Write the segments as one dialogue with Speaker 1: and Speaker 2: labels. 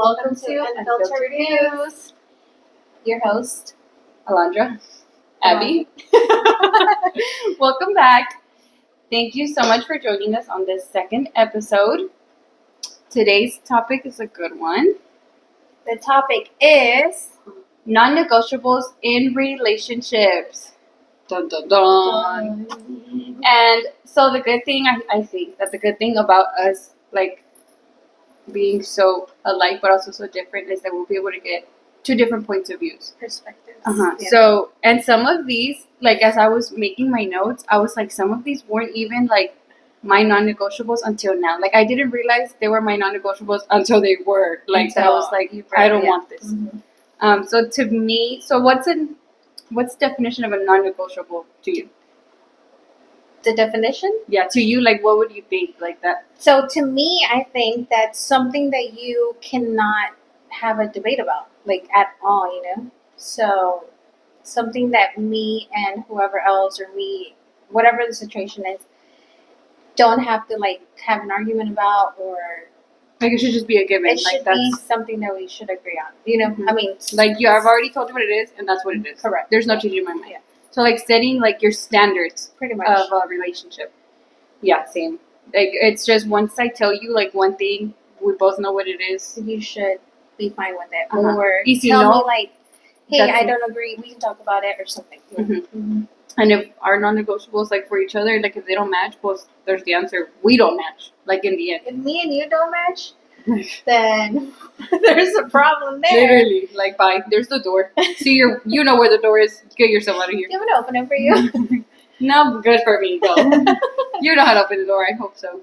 Speaker 1: welcome to Unfiltered Reviews. Your host,
Speaker 2: Alondra, Abby. Welcome back. Thank you so much for joining us on this second episode. Today's topic is a good one.
Speaker 1: The topic is
Speaker 2: Non-negotiables in relationships. Dun, dun, dun. And so the good thing, I think that the good thing about us, like, being so alike but also so different is that we'll be able to get two different points of views.
Speaker 1: perspectives.
Speaker 2: Yeah. So, and some of these, like, as I was making my notes, I was like, some of these weren't even, like, my non-negotiables until now. Like, I didn't realize they were my non-negotiables until they were. Like, I was like, I don't want this.
Speaker 1: Mm-hmm.
Speaker 2: So to me, so what's the definition of a non-negotiable to you?
Speaker 1: The definition?
Speaker 2: Yeah, to you, like, what would you think, like that?
Speaker 1: So to me, I think that's something that you cannot have a debate about, like, at all, you know? So something that me and whoever else, or me, whatever the situation is, don't have to, like, have an argument about, or
Speaker 2: Like, it should just be a given.
Speaker 1: it
Speaker 2: Like,
Speaker 1: should be something that we should agree on, you know?
Speaker 2: Mhm.
Speaker 1: I mean,
Speaker 2: like, I've already told you what it is, and that's what it is.
Speaker 1: Correct.
Speaker 2: There's no changing my mind.
Speaker 1: Yeah.
Speaker 2: So, like, setting, like, your standards
Speaker 1: pretty much.
Speaker 2: of a relationship. Yeah, same. Like, it's just once I tell you, like, one thing, we both know what it is.
Speaker 1: You should be fine with it.
Speaker 2: Uh-huh.
Speaker 1: Or
Speaker 2: If you
Speaker 1: tell
Speaker 2: know,
Speaker 1: me, like, hey,
Speaker 2: that's
Speaker 1: I
Speaker 2: it.
Speaker 1: don't agree, we can talk about it, or something.
Speaker 2: Mhm. And if our non-negotiables, like, for each other, like, if they don't match, well, there's the answer. We don't match, like, in the end.
Speaker 1: If me and you don't match, then there's a problem there.
Speaker 2: Literally, like, bye. There's the door. See, you know where the door is. Get yourself out of here.
Speaker 1: You want me to open it for you?
Speaker 2: No, good for me. Go. You know how to open the door. I hope so.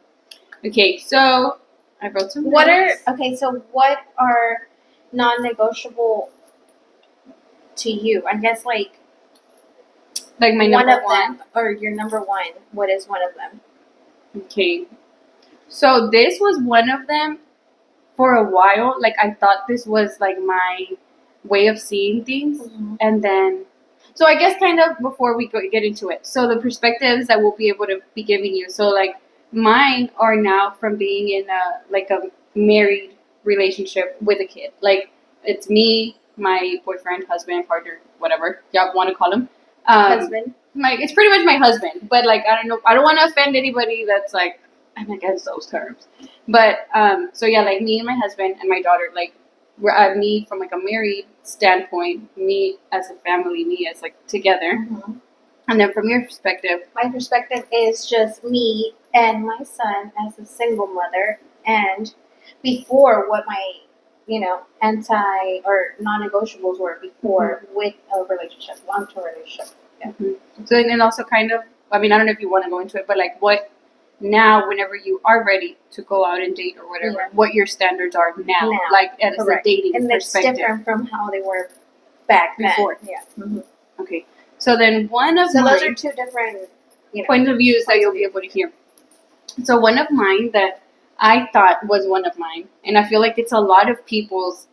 Speaker 2: Okay, so I wrote some.
Speaker 1: What
Speaker 2: notes.
Speaker 1: what are non-negotiable to you? I guess, like
Speaker 2: Like my
Speaker 1: one
Speaker 2: number
Speaker 1: of them, or your number one. What is one of them?
Speaker 2: Okay. So this was one of them for a while. Like, I thought this was, like, my way of seeing things. And then, so I guess kind of before we get into it. So the perspectives that we'll be able to be giving you. So, like, mine are now from being in a married relationship with a kid. Like, it's me, my boyfriend, husband, partner, whatever y'all want to call him.
Speaker 1: Husband.
Speaker 2: It's pretty much my husband, but, like, I don't know, I don't want to offend anybody that's, like, I'm against those terms. But so yeah, like, me and my husband and my daughter, like, we're me from, like, a married standpoint, me as a family, me as, like, together. And then from your perspective,
Speaker 1: My perspective is just me and my son as a single mother, and before what my, anti or non-negotiables were before with a relationship, long-term relationship. Yeah.
Speaker 2: So, and then also kind of, I mean, I don't know if you want to go into it, but, like, what now, whenever you are ready to go out and date or whatever,
Speaker 1: Yeah.
Speaker 2: what your standards are now, like, as a
Speaker 1: Correct.
Speaker 2: dating
Speaker 1: And it's
Speaker 2: perspective.
Speaker 1: different from how they were back
Speaker 2: Before.
Speaker 1: then. Yeah.
Speaker 2: Okay. So then one of
Speaker 1: So
Speaker 2: mine,
Speaker 1: those are two different
Speaker 2: points of views that you'll be able to hear. So one of mine that I thought was one of mine, and I feel like it's a lot of people's,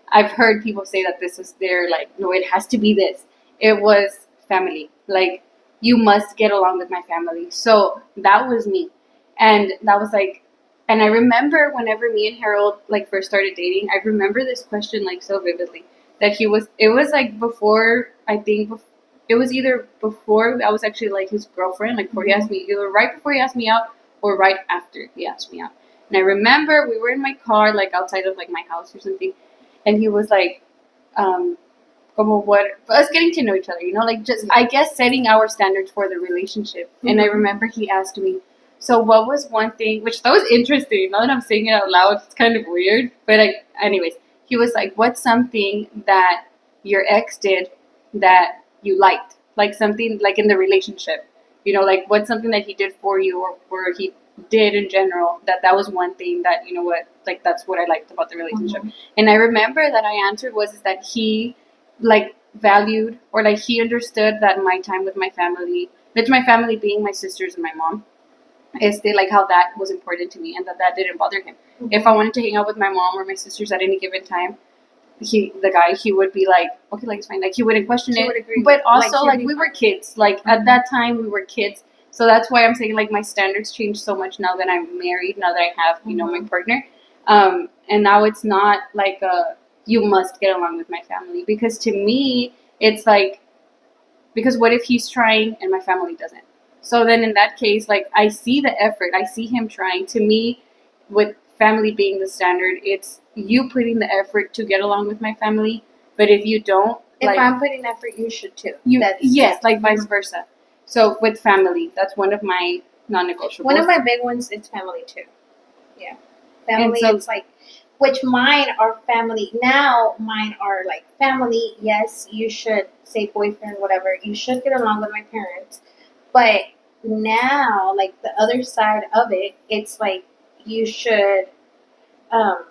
Speaker 2: I've heard people say that this is their, like, no, it has to be this. It was family. Like, you must get along with my family. So that was me. And that was, like, and I remember whenever me and Harold, like, first started dating, I remember this question, like, so vividly. That it was, like, before, I think, it was either before I was actually, like, his girlfriend, like, before he asked me, either right before he asked me out or right after he asked me out. And I remember we were in my car, like, outside of, like, my house or something, and he was like, us getting to know each other, like, just, I guess, setting our standards for the relationship. And I remember he asked me, so what was one thing, which that was interesting, now that I'm saying it out loud, it's kind of weird, but anyways, he was like, what's something that your ex did that you liked, like, something, like, in the relationship, like, what's something that he did for you, or he did in general, that was one thing that, like, that's what I liked about the relationship. And I remember that I answered is that he, like, valued, or, like, he understood that my time with my family being my sisters and my mom, like, how that was important to me, and that didn't bother him. If I wanted to hang out with my mom or my sisters at any given time, he would be like, okay, like, it's fine. Like, he wouldn't question it. Would agree, but also, like, we were kids. Like, at that time, we were kids. So that's why I'm saying, like, my standards changed so much now that I'm married, now that I have, my partner. And now it's not like a you must get along with my family, because to me it's like, because what if he's trying and my family doesn't? So then in that case, like, I see the effort, I see him trying. To me, with family being the standard, it's you putting the effort to get along with my family. But if you don't,
Speaker 1: If
Speaker 2: like,
Speaker 1: I'm putting effort, you should too.
Speaker 2: yes, like vice versa. So with family, that's one of my non-negotiables.
Speaker 1: One of my big ones is family too. Yeah, family.
Speaker 2: so-
Speaker 1: It's like, which mine are family now. Mine are like family. Yes, you should say boyfriend, whatever. You should get along with my parents, but now, like the other side of it, it's like you should, um,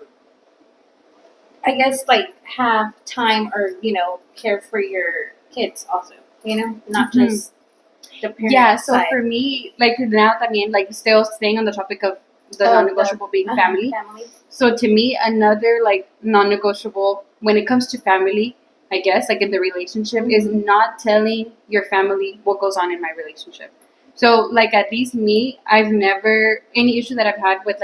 Speaker 1: I guess, like have time or care for your kids also. Not
Speaker 2: Mhm.
Speaker 1: just the parent
Speaker 2: Yeah, so
Speaker 1: side.
Speaker 2: for me, like now, I mean, like still staying on the topic of the non-negotiable being family.
Speaker 1: Family.
Speaker 2: So to me, another like non-negotiable when it comes to family, I guess, like in the relationship, is not telling your family what goes on in my relationship. So like at least me, I've never any issue that I've had with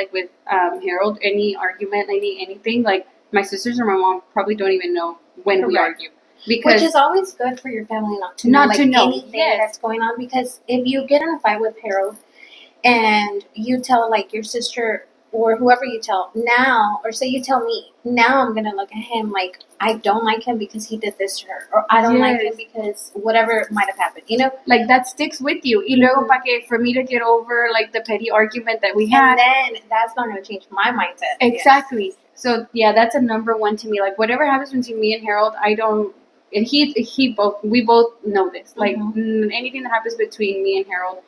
Speaker 2: Harold, any argument, anything, like my sisters or my mom probably don't even know when we
Speaker 1: Correct.
Speaker 2: argue. Because
Speaker 1: Which is always good for your family not to
Speaker 2: Not
Speaker 1: know,
Speaker 2: to
Speaker 1: like,
Speaker 2: know,
Speaker 1: anything
Speaker 2: yes.
Speaker 1: that's going on. Because if you get in a fight with Harold and you tell like your sister or whoever you tell now, or say you tell me now, I'm gonna look at him like I don't like him because he did this to her, or I don't like him
Speaker 2: Yes.
Speaker 1: because whatever might have happened.
Speaker 2: like that sticks with you. Y luego, for me to get over like the petty argument that we
Speaker 1: And
Speaker 2: had.
Speaker 1: then that's not gonna change my mindset.
Speaker 2: Exactly. So yeah, that's a number one to me. Like whatever happens between me and Harold, I don't. And we both know this. Like anything that happens between me and Harold,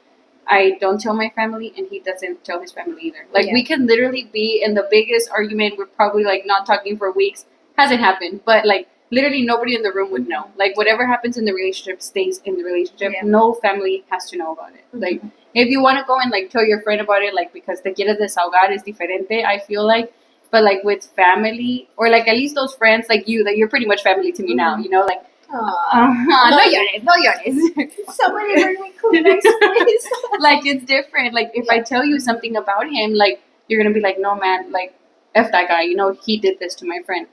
Speaker 2: I don't tell my family, and he doesn't tell his family either. Like
Speaker 1: Yeah.
Speaker 2: we can literally be in the biggest argument. We're probably like not talking for weeks. Hasn't happened, but like literally nobody in the room would know. Like whatever happens in the relationship stays in the relationship.
Speaker 1: Yeah.
Speaker 2: No family has to know about it. Like if you want to go and like tell your friend about it, like because te quieres desahogar es diferente. I feel like, but like with family or like at least those friends like you, that you're pretty much family to me now. Like. No llores, no llores.
Speaker 1: Somebody bring me Kleenex, please.
Speaker 2: Like it's different. Like if I tell you something about him, like you're gonna be like, no man, like F that guy, he did this to my friend.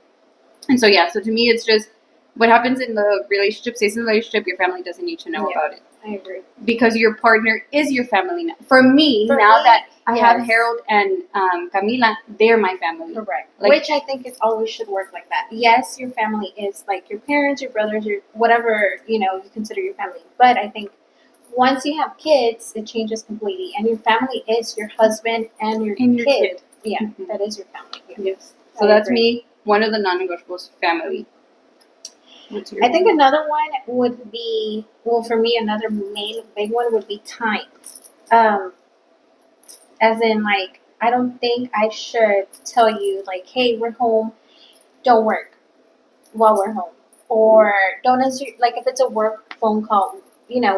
Speaker 2: And so yeah, so to me it's just what happens in the relationship stays in the relationship, your family doesn't need to know about it.
Speaker 1: I agree.
Speaker 2: Because your partner is your family now. For me, that I have Harold and Camila, they're my family.
Speaker 1: Correct.
Speaker 2: Like,
Speaker 1: which I think it always should work like that. Yes, your family is like your parents, your brothers, your whatever, you consider your family. But I think once you have kids, it changes completely. And your family is your husband and your kid. Yeah, that is your family. Yeah.
Speaker 2: Yes. So that's me, one of the non-negotiables, family.
Speaker 1: I think another one would be, well, for me, another main big one would be time. As in, like, I don't think I should tell you, like, hey, we're home, don't work while we're home. Or don't answer, like, if it's a work phone call,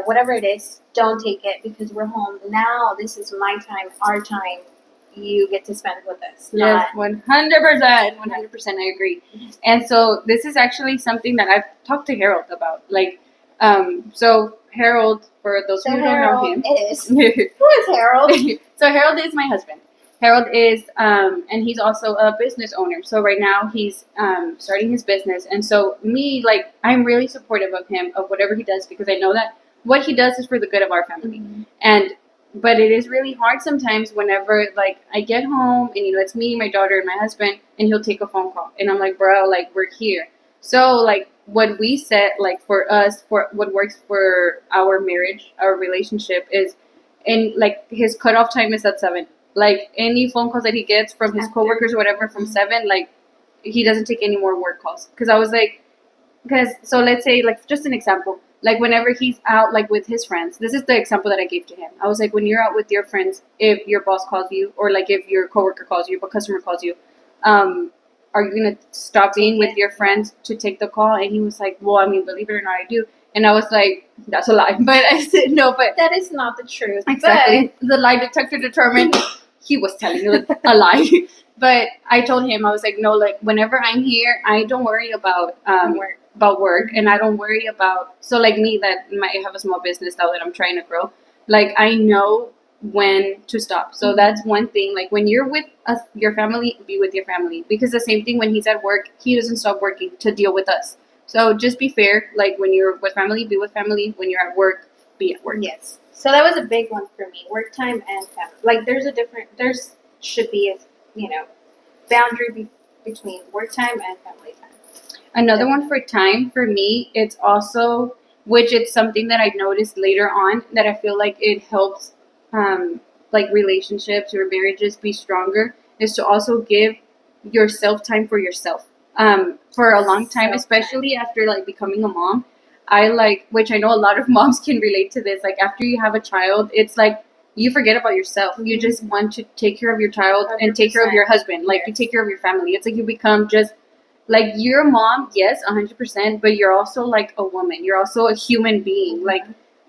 Speaker 1: whatever it is, don't take it because we're home. Now, this is my time, our time. You get to spend with us.
Speaker 2: Yes, 100%. 100%, I agree. And so this is actually something that I've talked to Harold about. Like, so Harold, for those who don't know him,
Speaker 1: who is Harold?
Speaker 2: So Harold is my husband. Harold is, and he's also a business owner. So right now he's starting his business, and so me, like, I'm really supportive of him, of whatever he does, because I know that what he does is for the good of our family. But it is really hard sometimes whenever, like, I get home and, it's me, my daughter, and my husband, and he'll take a phone call. And I'm like, bro, like, we're here. So, like, what we set, like, for us, for what works for our marriage, our relationship is, and, like, his cutoff time is at 7. Like, any phone calls that he gets from his coworkers or whatever from 7, like, he doesn't take any more work calls. Because I was like, so let's say, like, just an example. Like, whenever he's out, like, with his friends, this is the example that I gave to him. I was like, when you're out with your friends, if your boss calls you, or, like, if your coworker calls you, if a customer calls you, are you going to stop being with your friends to take the call? And he was like, well, I mean, believe it or not, I do. And I was like, that's a lie. But I said, no, but
Speaker 1: that is not the truth.
Speaker 2: Exactly. But the lie detector determined he was telling you a lie. But I told him, I was like, no, like, whenever I'm here, I don't worry about work, and I don't worry about, so like me that might have a small business now that I'm trying to grow, like I know when to stop. So that's one thing. Like when you're with your family, be with your family, because the same thing when he's at work, he doesn't stop working to deal with us. So just be fair. Like when you're with family, be with family. When you're at work, be at work.
Speaker 1: Yes. So that was a big one for me. Work time and family. Like there's should be a boundary between work time and family time.
Speaker 2: Another one for time for me, it's also, which it's something that I noticed later on that I feel like it helps like relationships or marriages be stronger, is to also give yourself time for yourself. For a long time,
Speaker 1: Self-time.
Speaker 2: especially after like becoming a mom, I like, which I know a lot of moms can relate to this, like after you have a child, it's like you forget about yourself. You just want to take care of your child and take care of your husband. Like you take care of your family. It's like you become just like you're a mom, yes, 100%, but you're also like a woman. You're also a human being. Like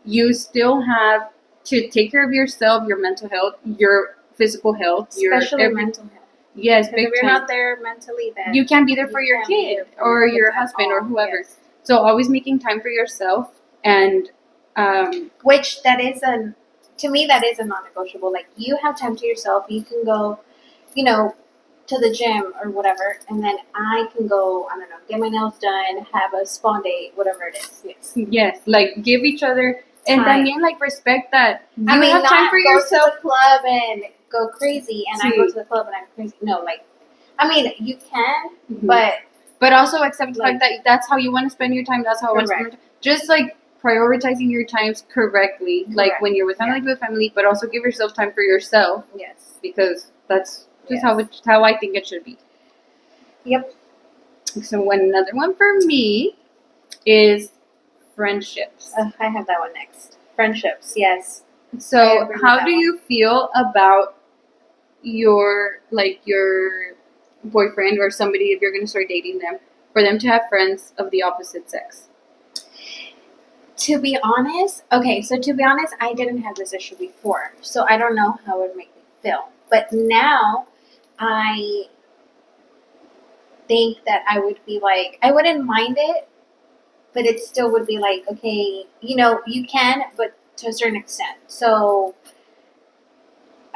Speaker 2: you still have to take care of yourself, your mental health, your physical health,
Speaker 1: Especially mental health.
Speaker 2: Yes,
Speaker 1: Because if you're not there mentally, then
Speaker 2: you can't be there for your kid or your husband or whoever. Yes. So always making time for yourself, and
Speaker 1: which to me that is a non-negotiable. Like you have time to yourself. You can go, to the gym or whatever, and then I can go, I don't know, get my nails done, have a spa date, whatever it is. Yes.
Speaker 2: Yes, like give each other and también like respect that you have
Speaker 1: not
Speaker 2: time for
Speaker 1: go
Speaker 2: yourself.
Speaker 1: To the club and go crazy, and I go to the club and I'm crazy. No, like, you can,
Speaker 2: but also accept the fact that that's how you want to spend your time. That's how I want to spend your time. Just like prioritizing your times correctly. Like when you're with family, be with family, but also give yourself time for yourself.
Speaker 1: Yes,
Speaker 2: because that's just how I think it should be.
Speaker 1: Yep.
Speaker 2: So another one for me is friendships.
Speaker 1: I have that one next. Friendships, yes.
Speaker 2: So how do you feel about your boyfriend or somebody, if you're going to start dating them, for them to have friends of the opposite sex?
Speaker 1: To be honest, I didn't have this issue before, so I don't know how it would make me feel. But now, I think that I would be like, I wouldn't mind it, but it still would be like, okay, you can, but to a certain extent. So,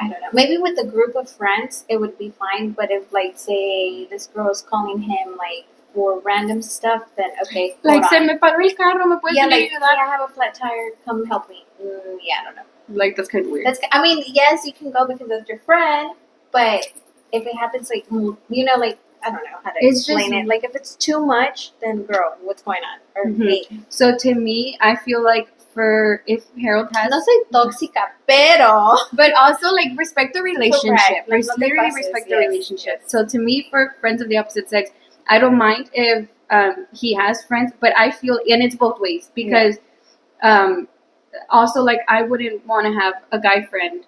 Speaker 1: I don't know. Maybe with a group of friends, it would be fine. But if, like, say, this girl is calling him, like, for random stuff, then okay.
Speaker 2: Like, se me paró el carro, me puedes
Speaker 1: ayudar? I have a flat tire. Come help me. I don't know.
Speaker 2: Like, that's kind of weird.
Speaker 1: Yes, you can go because that's your friend, but if it happens, like, like, I don't know how to explain it. Like, if it's too much, then girl, what's going on? Or hey.
Speaker 2: So to me, I feel like if Harold has...
Speaker 1: No soy tóxica, pero...
Speaker 2: But also, like, respect the relationship.
Speaker 1: Like,
Speaker 2: literally respect the relationship. Yes. So to me, for friends of the opposite sex, I don't mind if he has friends, but I feel, and it's both ways, because also, like, I wouldn't want to have a guy friend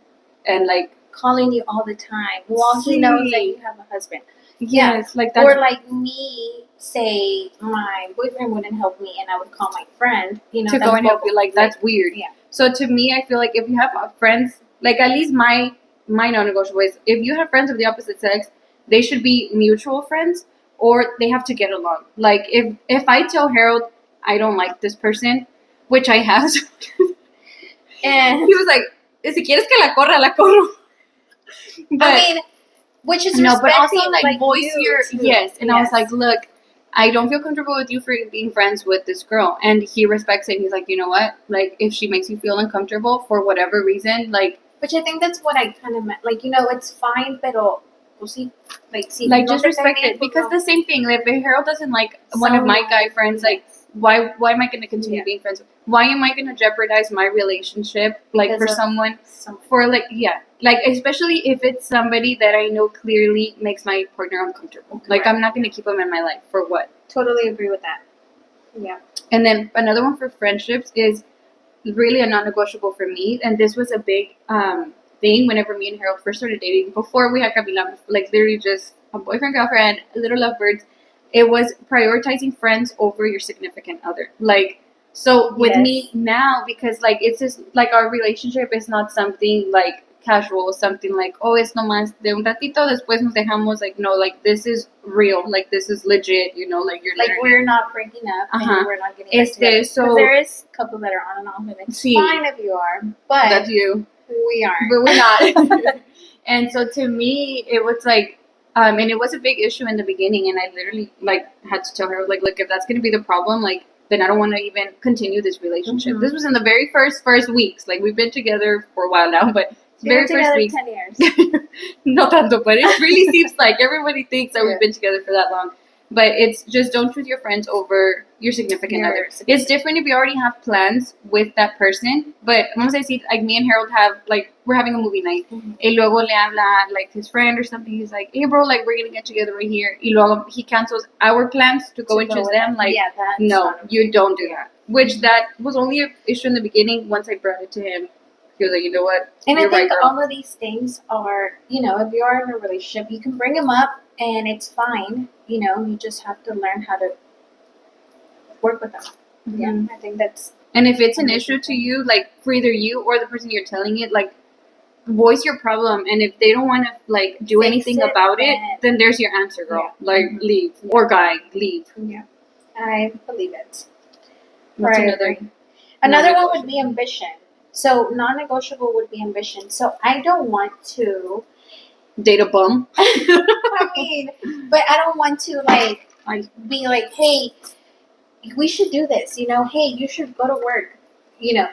Speaker 2: and, like,
Speaker 1: calling you all the time while he knows that you have a husband.
Speaker 2: Yes, like that.
Speaker 1: Or like me, say my boyfriend wouldn't help me, and I would call my friend,
Speaker 2: to go and help you. Like that's weird.
Speaker 1: Yeah.
Speaker 2: So to me, I feel like if you have friends, like at least my non-negotiable is if you have friends of the opposite sex, they should be mutual friends, or they have to get along. Like if I tell Harold I don't like this person, which I have, and he was like, "Si quieres que la corra, la corro."
Speaker 1: But which is
Speaker 2: but also like voice your yes. And
Speaker 1: yes.
Speaker 2: I was like, look, I don't feel comfortable with you for being friends with this girl. And he respects it. He's like, you know what? Like, if she makes you feel uncomfortable for whatever reason, like...
Speaker 1: Which I think that's what I kind of meant. Like, it's fine, pero...
Speaker 2: Like, just respect it. Because the same thing, like, if Harold doesn't like one of my guy friends, like, why am I going to continue being friends with? Why am I going to jeopardize my relationship, like, because for someone... For, like, like, especially if it's somebody that I know clearly makes my partner uncomfortable. Correct. Like, I'm not going to keep him in my life. For what?
Speaker 1: Totally agree with that. Yeah.
Speaker 2: And then another one for friendships is really a non-negotiable for me. And this was a big thing whenever me and Harold first started dating. Before we had Camila, like, literally just a boyfriend, girlfriend, little lovebirds. It was prioritizing friends over your significant other. Like... So with me now, because like it's just like our relationship is not something like casual, something like, oh, es nomás de un ratito, después nos dejamos. Like, no, like this is real, like this is legit, like you're
Speaker 1: like we're not breaking up, and we're not getting back together.
Speaker 2: So
Speaker 1: there is a couple that are on and off, and it's fine if you are, but
Speaker 2: that's you.
Speaker 1: We aren't.
Speaker 2: but we're not. And so to me, it was like, and it was a big issue in the beginning. And I literally like had to tell her, like, look, if that's going to be the problem, like, then I don't want to even continue this relationship.
Speaker 1: Mhm.
Speaker 2: This was in the very first weeks. Like, we've been together for a while now, but very
Speaker 1: Been
Speaker 2: first
Speaker 1: together
Speaker 2: weeks.
Speaker 1: 10 years.
Speaker 2: No tanto, but it really seems like everybody thinks that
Speaker 1: Yeah.
Speaker 2: we've been together for that long. But it's just don't choose your friends over your significant
Speaker 1: Your
Speaker 2: other.
Speaker 1: significant-
Speaker 2: It's different if you already have plans with that person. But vamos a decir, like me and Harold have, like, we're having a movie night.
Speaker 1: Mhm.
Speaker 2: Y luego le habla, like, his friend or something. He's like, hey, bro, like, we're going to get together right here. Y luego he cancels our plans to go and choose them. Like,
Speaker 1: yeah, that's
Speaker 2: no,
Speaker 1: not
Speaker 2: you don't do that. Which that was only an issue in the beginning. Once I brought it to him, he was like, you know what?
Speaker 1: And
Speaker 2: You're
Speaker 1: I think
Speaker 2: right, girl.
Speaker 1: all of these things are, you know, if you are in a relationship, you can bring them up and it's fine. You know, you just have to learn how to work with them. Yeah,
Speaker 2: Mhm.
Speaker 1: I think that's.
Speaker 2: And if it's an issue to you, like for either you or the person you're telling it, like voice your problem. And if they don't want to like do
Speaker 1: Fix
Speaker 2: anything
Speaker 1: it,
Speaker 2: about it, then there's your answer, girl.
Speaker 1: Yeah.
Speaker 2: Like
Speaker 1: Mhm.
Speaker 2: leave
Speaker 1: Yeah.
Speaker 2: or guy, leave.
Speaker 1: Yeah, I believe it.
Speaker 2: What's
Speaker 1: Right.
Speaker 2: another?
Speaker 1: Another one would be ambition. So non-negotiable would be ambition. So I don't want to.
Speaker 2: Date a bum.
Speaker 1: I mean, but I don't want to like
Speaker 2: I-
Speaker 1: be like, hey, we should do this. You know, hey, you should go to work. You know,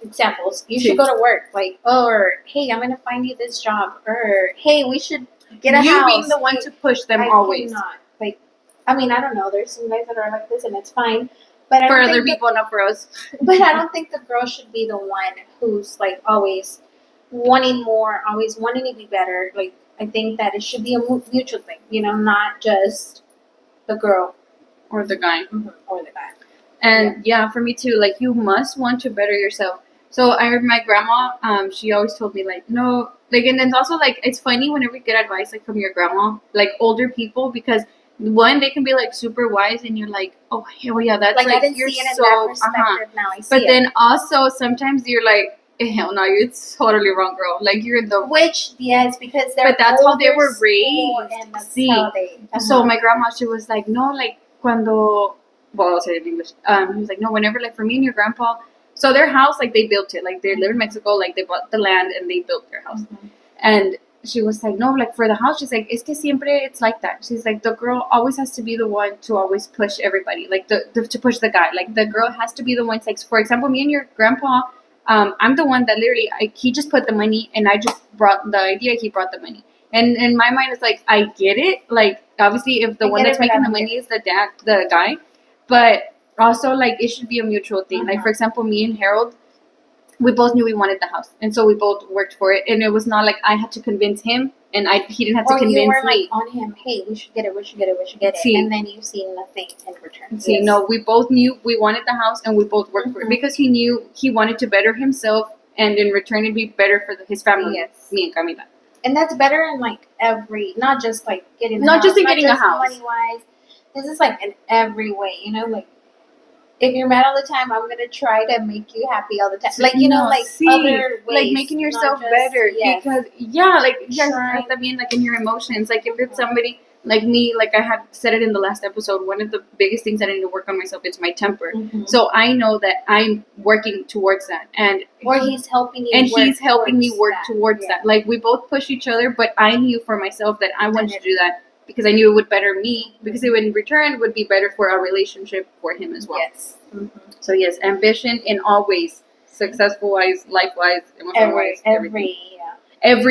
Speaker 1: examples. You should go to work. Like, or hey, I'm gonna find you this job. Or hey, we should get a
Speaker 2: you
Speaker 1: house.
Speaker 2: being the one to push them
Speaker 1: I
Speaker 2: always.
Speaker 1: cannot. Like, I mean, I don't know. There's some guys that are like this, and it's fine. But I
Speaker 2: For
Speaker 1: don't
Speaker 2: other
Speaker 1: think
Speaker 2: people, not for us.
Speaker 1: but I don't think the girl should be the one who's like always wanting more, always wanting to be better. Like I think that it should be a mutual thing, you know, not just the girl
Speaker 2: Or the guy.
Speaker 1: or the guy.
Speaker 2: And yeah, for me too, like you must want to better yourself. So I heard my grandma, she always told me like, no, like, and then also like, it's funny whenever you get advice like from your grandma, like older people, because one, they can be like super wise and you're like, oh hell yeah, that's
Speaker 1: Like
Speaker 2: like,
Speaker 1: I didn't
Speaker 2: you're
Speaker 1: see it in
Speaker 2: so,
Speaker 1: that perspective. Now I see
Speaker 2: But
Speaker 1: it.
Speaker 2: then also sometimes you're like, hell no, you're totally wrong, girl. Like you're the,
Speaker 1: Which yes, because they're
Speaker 2: but that's how they
Speaker 1: older
Speaker 2: were
Speaker 1: school,
Speaker 2: raised.
Speaker 1: and that's
Speaker 2: See,
Speaker 1: how they.
Speaker 2: so my grandma, she was like, no, like cuando, well, I'll say it in English. He was like, no, whenever like for me and your grandpa, so their house, like they built it, like they live in Mexico, like they bought the land and they built their house. And she was like, no, like for the house, she's like, es que siempre it's like that. She's like, the girl always has to be the one to always push everybody, like the to push the guy. Like the girl has to be the one. Like for example, me and your grandpa, I'm the one that literally he just put the money and I just brought the idea. He brought the money, and in my mind it's like I get it. Like obviously, if the
Speaker 1: I
Speaker 2: one
Speaker 1: get
Speaker 2: that's
Speaker 1: it, but I
Speaker 2: making the
Speaker 1: don't
Speaker 2: money is the guy, but also like it should be a mutual thing. Like for example, me and Harold, we both knew we wanted the house, and so we both worked for it. And it was not like I had to convince him, and he didn't have to
Speaker 1: Or
Speaker 2: convince
Speaker 1: you were
Speaker 2: me.
Speaker 1: like on him, hey, we should get it, we should get it, we should get it,
Speaker 2: See.
Speaker 1: and then you see nothing in return.
Speaker 2: See, no, we both knew we wanted the house, and we both worked for it
Speaker 1: Mhm.
Speaker 2: because he knew he wanted to better himself, and in return, it'd be better for his family.
Speaker 1: Yes.
Speaker 2: Me and Camila.
Speaker 1: And that's better in like every, not just like getting,
Speaker 2: Not just in getting a house.
Speaker 1: money wise. This is like in every way, you know, like if you're mad all the time, I'm gonna try to make you happy all the time. Like you know,
Speaker 2: No,
Speaker 1: like
Speaker 2: see,
Speaker 1: other ways,
Speaker 2: like making
Speaker 1: not
Speaker 2: yourself
Speaker 1: just-
Speaker 2: better
Speaker 1: yes.
Speaker 2: because like you guys
Speaker 1: Trying-
Speaker 2: have to be in like in your emotions. Like if it's somebody like me, like I had said it in the last episode, one of the biggest things that I need to work on myself is my temper.
Speaker 1: Mhm.
Speaker 2: So I know that I'm working towards that, and
Speaker 1: or he's helping you,
Speaker 2: and
Speaker 1: work
Speaker 2: he's helping me
Speaker 1: towards
Speaker 2: work
Speaker 1: that.
Speaker 2: towards
Speaker 1: Yeah.
Speaker 2: that. Like we both push each other, but I knew for myself that I wanted
Speaker 1: did.
Speaker 2: to do that because I knew it would better me because it would in return would be better for our relationship for him as well.
Speaker 1: Yes.
Speaker 2: So yes, ambition in all ways, successful wise, life wise, emotional wise, every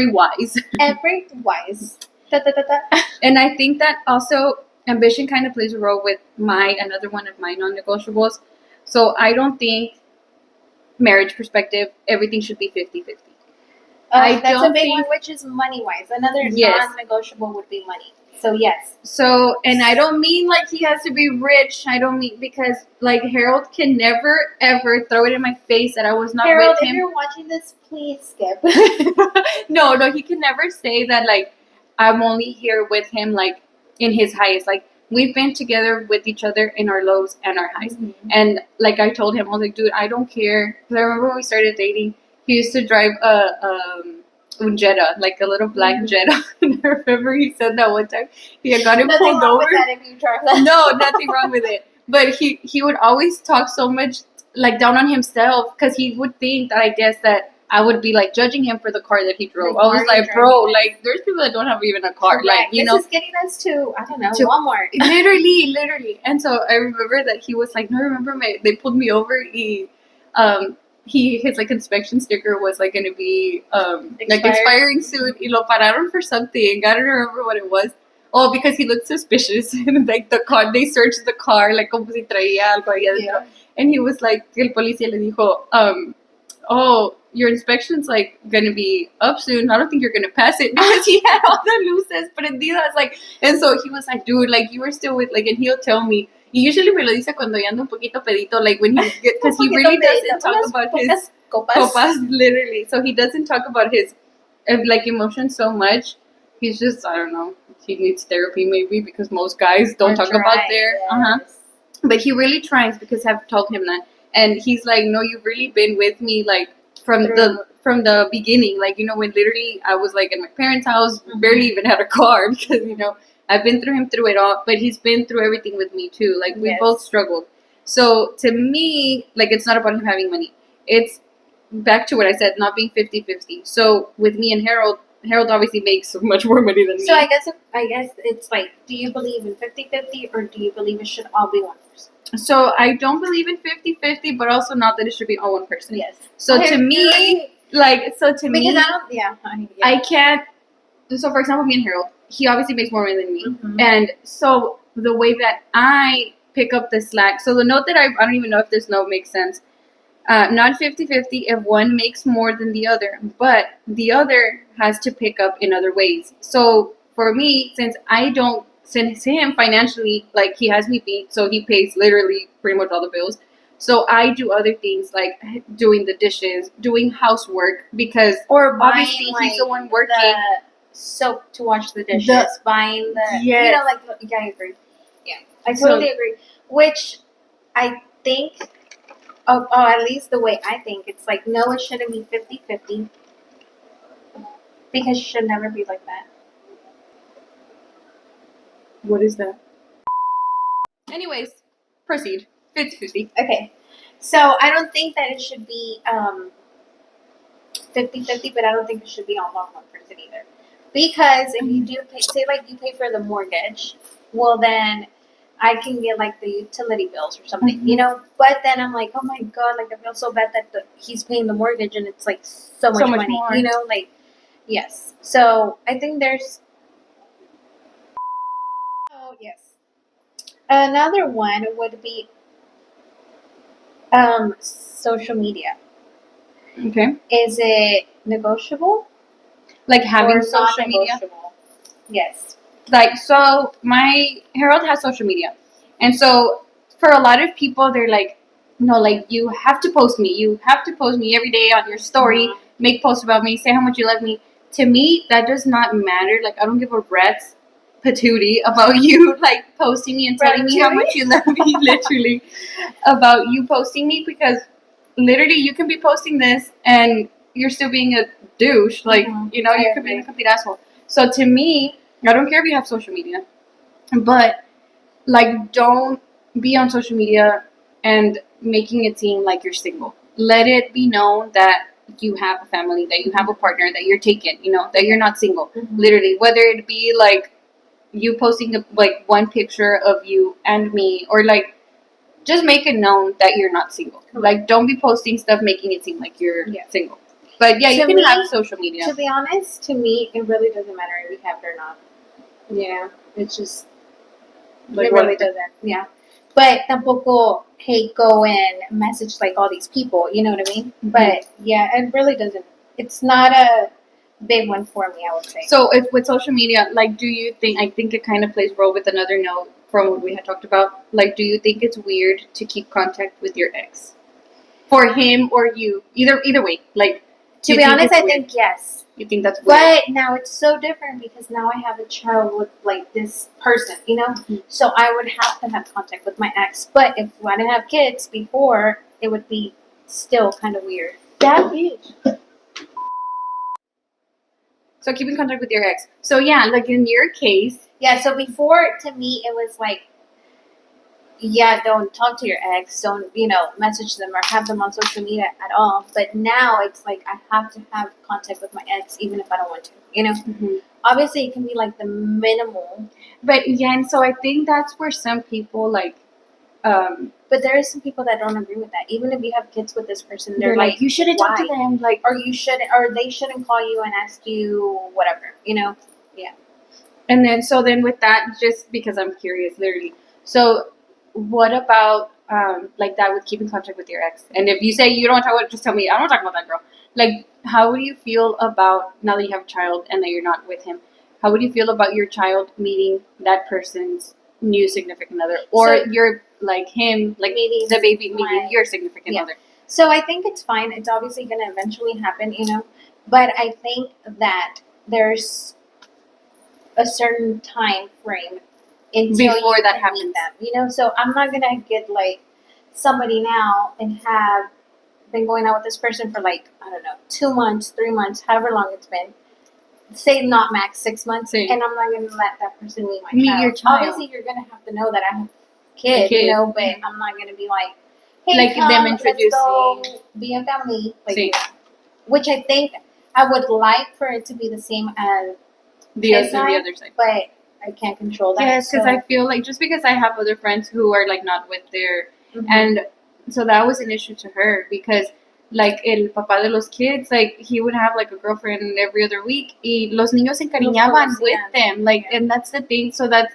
Speaker 2: wise.
Speaker 1: Every wise. Da, da, da, da.
Speaker 2: And I think that also ambition kind of plays a role with another one of my non-negotiables. So I don't think marriage perspective everything should be 50-50. I
Speaker 1: That's a
Speaker 2: don't
Speaker 1: big
Speaker 2: think-
Speaker 1: one, which is money wise. Another
Speaker 2: Yes.
Speaker 1: non-negotiable would be money. So yes.
Speaker 2: So, and I don't mean like he has to be rich. I don't mean because like Harold can never ever throw it in my face that I was not
Speaker 1: Harold,
Speaker 2: with
Speaker 1: if
Speaker 2: him.
Speaker 1: you're watching this, please skip.
Speaker 2: No, he can never say that like I'm only here with him like in his highest. Like we've been together with each other in our lows and our highs. And like I told him, I was like, dude, I don't care. Because I remember when we started dating, he used to drive un Jetta, like a little black
Speaker 1: Mhm.
Speaker 2: Jetta. And I remember he said that one time he had got him
Speaker 1: Nothing
Speaker 2: pulled
Speaker 1: wrong
Speaker 2: over.
Speaker 1: with that if you drive that.
Speaker 2: No, nothing wrong with it. But he would always talk so much like down on himself because he would think that I guess that I would be like judging him for the car that he drove.
Speaker 1: Like,
Speaker 2: I was
Speaker 1: why are you
Speaker 2: like, bro,
Speaker 1: driving
Speaker 2: like there's people that don't have even a car.
Speaker 1: Correct.
Speaker 2: Like, you
Speaker 1: this
Speaker 2: know,
Speaker 1: is getting us to, I don't know,
Speaker 2: to-
Speaker 1: Walmart.
Speaker 2: literally. And so I remember that he was like, no, remember they pulled me over. His like inspection sticker was like going to be like expiring soon. Y lo pararon for something. I don't remember what it was. Oh, because he looked suspicious. And like the car, they searched the car, like como si traía algo ahí adentro.
Speaker 1: Yeah.
Speaker 2: And he was like, el policía le dijo, oh, your inspection's like gonna be up soon. I don't think you're gonna pass it because he had all the luces prendidas. Like, and so he was like, dude, like you were still with like, and he'll tell me. Y usually me lo dice cuando ya ando un poquito pedito, like when he because he really doesn't talk about his copas, literally. So he doesn't talk about his like emotions so much. He's just, I don't know. He needs therapy maybe because most guys don't talk about their But he really tries because I've told him that. And he's like, no, you've really been with me like from the beginning. Like, you know, when literally I was like in my parents' house, barely even had a car because, you know, I've been through him through it all, but he's been through everything with me too. Like we both struggled. So to me, like it's not about him having money. It's back to what I said, not being 50-50. So with me and Harold obviously makes much more money than me.
Speaker 1: So I guess it's like, do you believe in 50-50 or do you believe it should all be one person?
Speaker 2: So I don't believe in 50-50, but also not that it should be all one person.
Speaker 1: Yes.
Speaker 2: So to me, I can't. So for example, me and Harold, he obviously makes more money than me, and so the way that I pick up the slack. So the note that I don't even know if this note makes sense. Not 50-50 if one makes more than the other, but the other has to pick up in other ways. So for me, since I don't send him financially, like he has me beat, so he pays literally pretty much all the bills. So I do other things like doing the dishes, doing housework, because obviously he's the one working.
Speaker 1: The soap to wash the dishes, buying the, you know, like, yeah, I agree. Yeah, I totally agree. Which I think, at least the way I think, it's like, no, it shouldn't be 50-50 because it should never be like that.
Speaker 2: What is that? Anyways, proceed. 50-50.
Speaker 1: Okay. So I don't think that it should be 50-50, but I don't think it should be all on one person either. Because if you do pay, say like you pay for the mortgage, well then I can get like the utility bills or something, you know. But then I'm like, oh my god, like I feel so bad that he's paying the mortgage and it's like so much money, more. You know, like yes. So I think there's. Oh yes. Another one would be social media.
Speaker 2: Okay.
Speaker 1: Is it negotiable?
Speaker 2: Like having social media?
Speaker 1: Yes.
Speaker 2: Like, so my Harold has social media. And so for a lot of people, they're like, no, like you have to post me. You have to post me every day on your story. Make posts about me. Say how much you love me. To me, that does not matter. Like, I don't give a rat's patootie about you, like, posting me and telling me how much you love me, literally, about you posting me, because literally you can be posting this and you're still being a douche. Like, you know, you could be a complete asshole. So to me, I don't care if you have social media, but like, don't be on social media and making it seem like you're single. Let it be known that you have a family, that you have a partner, that you're taken, you know, that you're not single. Literally, whether it be like you posting like one picture of you and me, or like just make it known that you're not single. Like, don't be posting stuff making it seem like you're single. But yeah, you can have social media.
Speaker 1: To be honest, to me, it really doesn't matter if you have it or not. Yeah, it's just, like, it really doesn't. Yeah. But tampoco, hey, go and message like all these people, you know what I mean? But yeah, it really doesn't. It's not a big one for me, I would say.
Speaker 2: So if with social media, like, do you think, I think it kind of plays role with another note from what we had talked about. Like, do you think it's weird to keep contact with your ex? For him or you? Either way. Like,
Speaker 1: to be honest, I think yes.
Speaker 2: You think that's weird?
Speaker 1: But now it's so different because now I have a child with like this person, you know? So I would have to have contact with my ex. But if I didn't have kids before, it would be still kind of weird.
Speaker 2: That bitch. So keep in contact with your ex. So yeah, like in your case.
Speaker 1: Yeah, so before, to me, it was like, yeah, don't talk to your ex, don't, message them or have them on social media at all. But now it's like I have to have contact with my ex even if I don't want to.
Speaker 2: Mm-hmm.
Speaker 1: Obviously it can be like the minimal,
Speaker 2: But yeah, and so I think that's where some people like,
Speaker 1: but there are some people that don't agree with that. Even if you have kids with this person,
Speaker 2: they're like, you shouldn't talk to
Speaker 1: why?
Speaker 2: them, like,
Speaker 1: Or you shouldn't, or they shouldn't call you and ask you whatever.
Speaker 2: and then with that, just because I'm curious, literally. So, what about like that with keeping contact with your ex? And if you say you don't talk about it, just tell me. I don't want to talk about that girl. Like, how would you feel about now that you have a child and that you're not with him? How would you feel about your child meeting that person's new significant other, or
Speaker 1: So-
Speaker 2: you're like him, like
Speaker 1: Meeting
Speaker 2: the baby meeting
Speaker 1: my-
Speaker 2: your significant
Speaker 1: yeah.
Speaker 2: other?
Speaker 1: So I think it's fine. It's obviously going to eventually happen, but I think that there's a certain time frame until
Speaker 2: Before
Speaker 1: you
Speaker 2: that
Speaker 1: can
Speaker 2: happens.
Speaker 1: meet them. So I'm not going to get like somebody now and have been going out with this person for like, I don't know, 2 months, 3 months, however long it's been. Say not max 6 months,
Speaker 2: Sí.
Speaker 1: and I'm not going to let that person meet
Speaker 2: Your child.
Speaker 1: Obviously, you're going to have to know that I have a kid,
Speaker 2: kid.
Speaker 1: but I'm not going to be like, hey,
Speaker 2: Like
Speaker 1: come,
Speaker 2: them
Speaker 1: let's
Speaker 2: introducing.
Speaker 1: go be a family. Like,
Speaker 2: Sí.
Speaker 1: which I think I would like for it to be the same as
Speaker 2: The
Speaker 1: Kids
Speaker 2: other, the
Speaker 1: night?
Speaker 2: other side.
Speaker 1: but I can't control that.
Speaker 2: Yes, because
Speaker 1: so,
Speaker 2: I feel like just because I have other friends who are like not with their,
Speaker 1: Mhm.
Speaker 2: and so that was an issue to her because like el papá de los kids, like he would have like a girlfriend every other week y los niños se encariñaban
Speaker 1: Los
Speaker 2: with
Speaker 1: conocían.
Speaker 2: them, like,
Speaker 1: Yeah.
Speaker 2: and that's the thing. So that's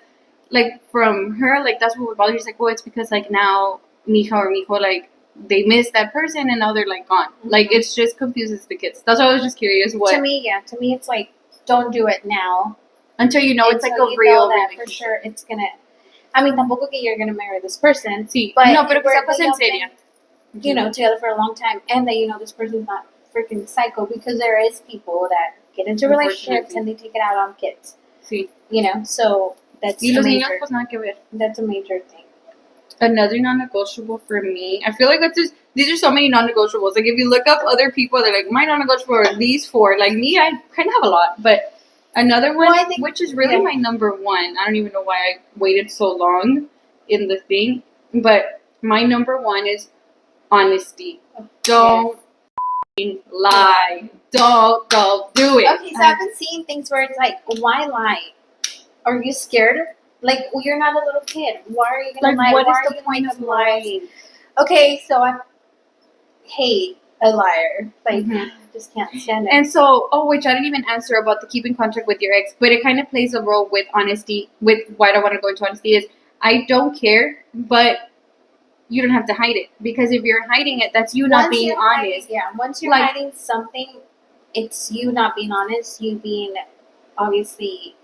Speaker 2: like from her, like that's what would bother you. She's like, well, it's because like now mija or mijo, like they miss that person and now they're like gone. Like
Speaker 1: Mhm.
Speaker 2: it's just confuses the kids. That's why I was just curious what
Speaker 1: to me, it's like don't do it now.
Speaker 2: until you know it's like
Speaker 1: until
Speaker 2: a
Speaker 1: you
Speaker 2: real
Speaker 1: know that for
Speaker 2: relationship.
Speaker 1: sure it's gonna. I mean, tampoco que you're gonna marry this person.
Speaker 2: Sí,
Speaker 1: But
Speaker 2: no, pero que
Speaker 1: we're-
Speaker 2: sea cosa
Speaker 1: they
Speaker 2: en
Speaker 1: have been,
Speaker 2: serio.
Speaker 1: together for a long time, and that this person's not freaking psycho, because there is people that get into relationships
Speaker 2: Unfortunately.
Speaker 1: and they take it out on kids.
Speaker 2: Sí.
Speaker 1: So that's
Speaker 2: Y
Speaker 1: a
Speaker 2: los niños
Speaker 1: major.
Speaker 2: pues nada que ver.
Speaker 1: That's a major thing.
Speaker 2: Another non-negotiable for me, I feel like these are so many non-negotiables. Like if you look up other people, they're like my non-negotiable are these four. Like me, I kind of have a lot, but another one,
Speaker 1: Well, I think-
Speaker 2: which is really
Speaker 1: yeah.
Speaker 2: my number one. I don't even know why I waited so long in the thing, but my number one is honesty. Don't f***ing lie. Don't do it.
Speaker 1: Okay, so I've been seeing things where it's like, why lie? Are you scared? Like, well, you're not a little kid. Why are you gonna
Speaker 2: Like
Speaker 1: lie?
Speaker 2: what
Speaker 1: Why
Speaker 2: is
Speaker 1: are
Speaker 2: the
Speaker 1: you
Speaker 2: point
Speaker 1: making
Speaker 2: of
Speaker 1: rules?
Speaker 2: lying?
Speaker 1: Okay, so I hate a liar. Like,
Speaker 2: Mhm.
Speaker 1: just can't stand it.
Speaker 2: And so, which I didn't even answer about the keeping contact with your ex, but it kind of plays a role with honesty. With why I don't want to go into honesty is I don't care, but you don't have to hide it because if you're hiding it, that's you not
Speaker 1: Once
Speaker 2: being
Speaker 1: you're
Speaker 2: honest.
Speaker 1: once you're
Speaker 2: Like-
Speaker 1: hiding something, it's you not being honest. You being obviously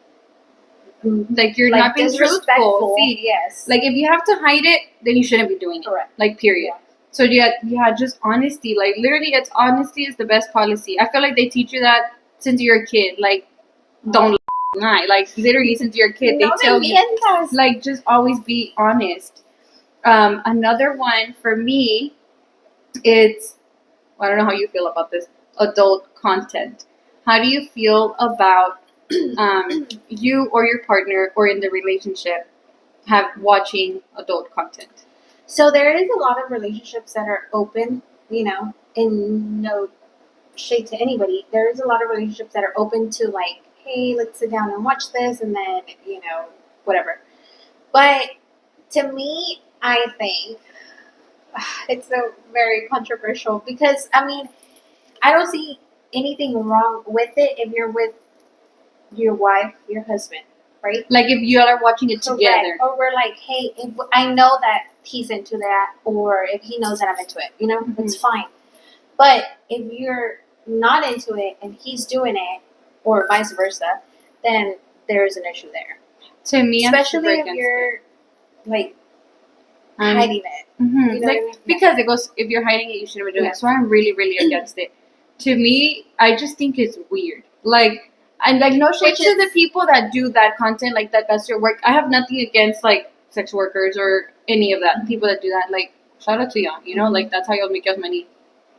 Speaker 2: Like you're not being
Speaker 1: disrespectful.
Speaker 2: truthful. See,
Speaker 1: Yes.
Speaker 2: like if you have to hide it, then you shouldn't be doing it.
Speaker 1: Correct.
Speaker 2: Like period.
Speaker 1: Yeah.
Speaker 2: So yeah, just honesty. Like literally, it's honesty is the best policy. I feel like they teach you that since you're a kid. Like don't lie. Like literally since you're a kid, they
Speaker 1: No
Speaker 2: tell
Speaker 1: me
Speaker 2: you
Speaker 1: mientas.
Speaker 2: like just always be honest. Another one for me, it's I don't know how you feel about this adult content. How do you feel about you or your partner or in the relationship have watching adult content?
Speaker 1: So there is a lot of relationships that are open, and no shade to anybody. There is a lot of relationships that are open to like, hey, let's sit down and watch this, and then whatever. But to me, I think it's so very controversial because I mean, I don't see anything wrong with it if you're with your wife, your husband, right?
Speaker 2: Like if you all are watching it
Speaker 1: Correct.
Speaker 2: together.
Speaker 1: Or we're like, hey, if I know that he's into that, or if he knows that I'm into it, it's fine. But if you're not into it and he's doing it, or vice versa, then there's an issue there.
Speaker 2: To me,
Speaker 1: Especially
Speaker 2: I'm
Speaker 1: if
Speaker 2: super
Speaker 1: you're like
Speaker 2: against
Speaker 1: hiding it.
Speaker 2: it. Mhm.
Speaker 1: You know
Speaker 2: Like
Speaker 1: what I mean?
Speaker 2: because it goes if you're hiding it, you shouldn't be doing
Speaker 1: Yeah.
Speaker 2: it. So I'm really, really against it. To me, I just think it's weird. Like and like no shade
Speaker 1: Which
Speaker 2: to
Speaker 1: is-
Speaker 2: the people that do that content, like that's your work. I have nothing against like sex workers or any of that. People that do that, like shout out to y'all. Like that's how you'll make your money.